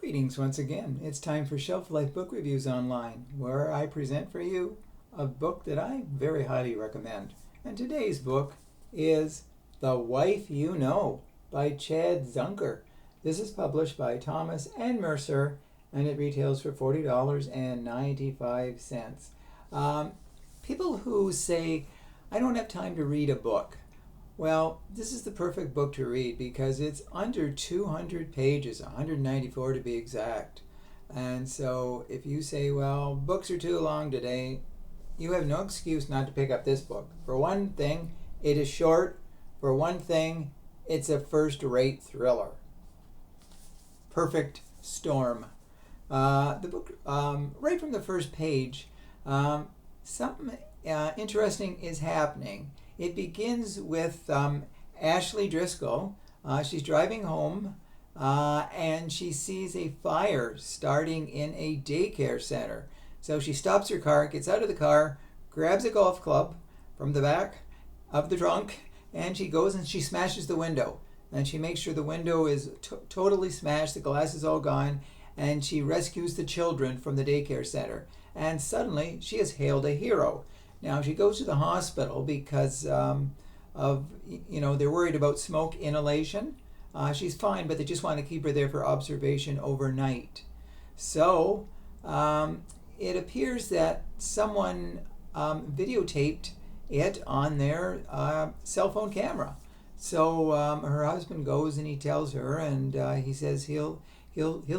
Greetings once again. It's time for Shelf Life Book Reviews Online, where I present for you a book that I very highly recommend. And today's book is The Wife You Know by Chad Zunker. This is published by Thomas and Mercer, and it retails for $40.95. People who say, I don't have time to read a book. Well, this is the perfect book to read because it's under 200 pages, 194 to be exact. And so if you say, well, books are too long today, you have no excuse not to pick up this book. For one thing, it is short. For one thing, it's a first-rate thriller. Perfect storm. The book, right from the first page, something interesting is happening. It begins with Ashley Driscoll. She's driving home and she sees a fire starting in a daycare center. So she stops her car, gets out of the car, grabs a golf club from the back of the trunk, and she goes and she smashes the window. And she makes sure the window is totally smashed, the glass is all gone, and she rescues the children from the daycare center. And suddenly she is hailed a hero. Now she goes to the hospital because they're worried about smoke inhalation. She's fine, but they just want to keep her there for observation overnight. So it appears that someone videotaped it on their cell phone camera. So her husband goes and he tells her, and he says he'll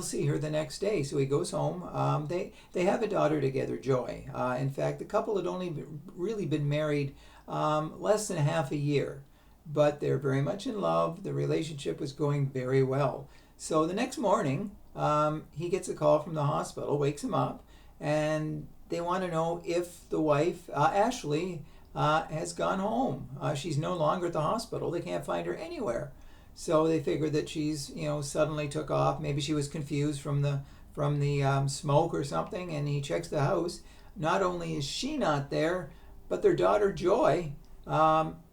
see her the next day. So he goes home. They have a daughter together, Joy. In fact, the couple had only really been married less than half a year, but they're very much in love. The relationship was going very well. So the next morning, he gets a call from the hospital, wakes him up, and they want to know if the wife, Ashley, has gone home. She's no longer at the hospital. They can't find her anywhere. So they figure that she's, suddenly took off. Maybe she was confused from the smoke or something. And he checks the house. Not only is she not there, but their daughter Joy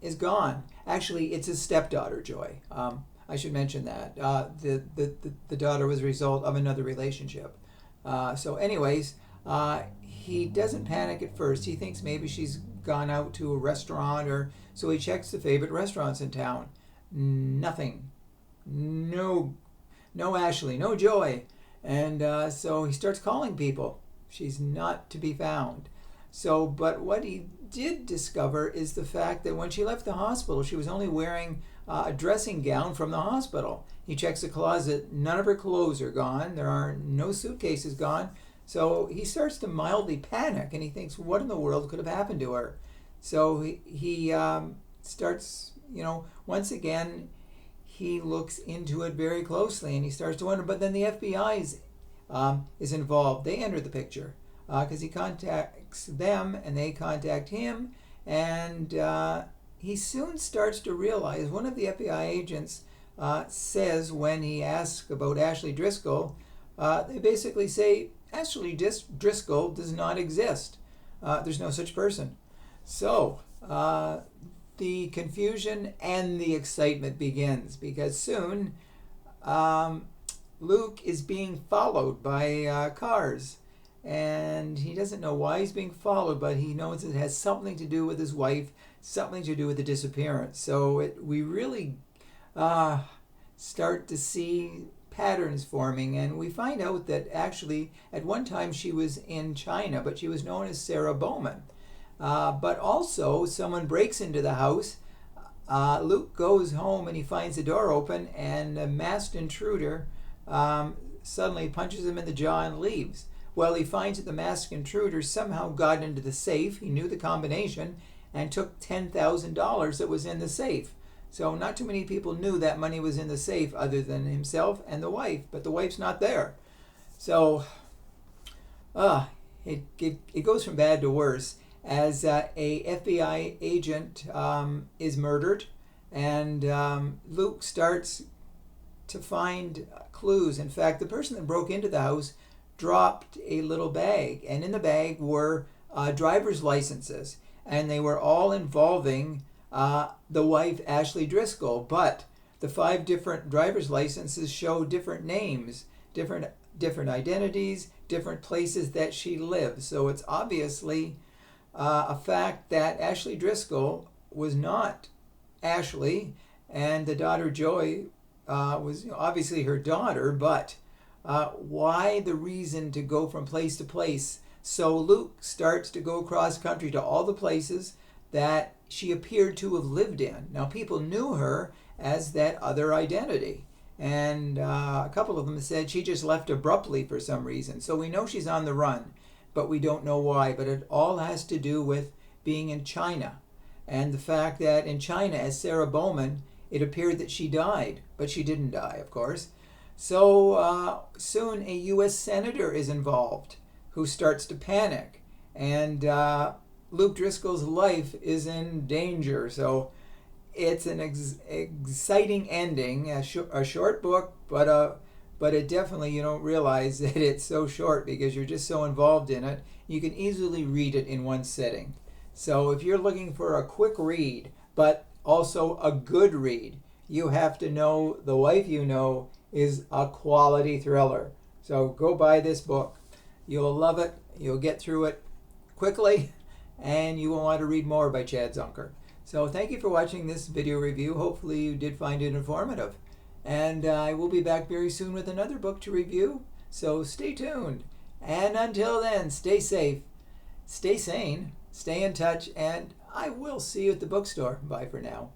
is gone. Actually, it's his stepdaughter Joy. I should mention that the daughter was a result of another relationship. So, anyways, he doesn't panic at first. He thinks maybe she's gone out to a restaurant, so he checks the favorite restaurants in town. Nothing. No Ashley, no Joy. And so he starts calling people. She's not to be found. But what he did discover is the fact that when she left the hospital, she was only wearing a dressing gown from the hospital. He checks the closet. None of her clothes are gone. There are no suitcases gone. So he starts to mildly panic, and he thinks, what in the world could have happened to her? So he starts, once again, he looks into it very closely, and he starts to wonder. But then the FBI is involved. They enter the picture because he contacts them, and they contact him, and he soon starts to realize. One of the FBI agents says when he asks about Ashley Driscoll, they basically say, Ashley Driscoll does not exist. There's no such person. So the confusion and the excitement begins because soon Luke is being followed by cars. And he doesn't know why he's being followed, but he knows it has something to do with his wife, something to do with the disappearance. So we really start to see patterns forming, and we find out that actually at one time she was in China, but she was known as Sarah Bowman. But also someone breaks into the house. Luke goes home and he finds the door open, and a masked intruder suddenly punches him in the jaw and leaves. Well, he finds that the masked intruder somehow got into the safe. He knew the combination and took $10,000 that was in the safe. So not too many people knew that money was in the safe other than himself and the wife, but the wife's not there. So it goes from bad to worse as a FBI agent is murdered, and Luke starts to find clues. In fact, the person that broke into the house dropped a little bag, and in the bag were driver's licenses, and they were all involving the wife, Ashley Driscoll, but the 5 different driver's licenses show different names, different different identities, different places that she lives. So it's obviously a fact that Ashley Driscoll was not Ashley, and the daughter Joy was obviously her daughter, but why the reason to go from place to place? So Luke starts to go cross country to all the places that she appeared to have lived in. Now, people knew her as that other identity, and a couple of them said she just left abruptly for some reason. So we know she's on the run, but we don't know why. But it all has to do with being in China, and the fact that in China, as Sarah Bowman, it appeared that she died, but she didn't die, of course. So soon a U.S. senator is involved who starts to panic, and Luke Driscoll's life is in danger. So it's an exciting ending, a short book, but it definitely, you don't realize that it's so short because you're just so involved in it. You can easily read it in one sitting. So if you're looking for a quick read, but also a good read, you have to know The Wife You Know is a quality thriller. So go buy this book. You'll love it. You'll get through it quickly, and you will want to read more by Chad Zunker. So thank you for watching this video review. Hopefully you did find it informative. And I will be back very soon with another book to review. So stay tuned. And until then, stay safe, stay sane, stay in touch, and I will see you at the bookstore. Bye for now.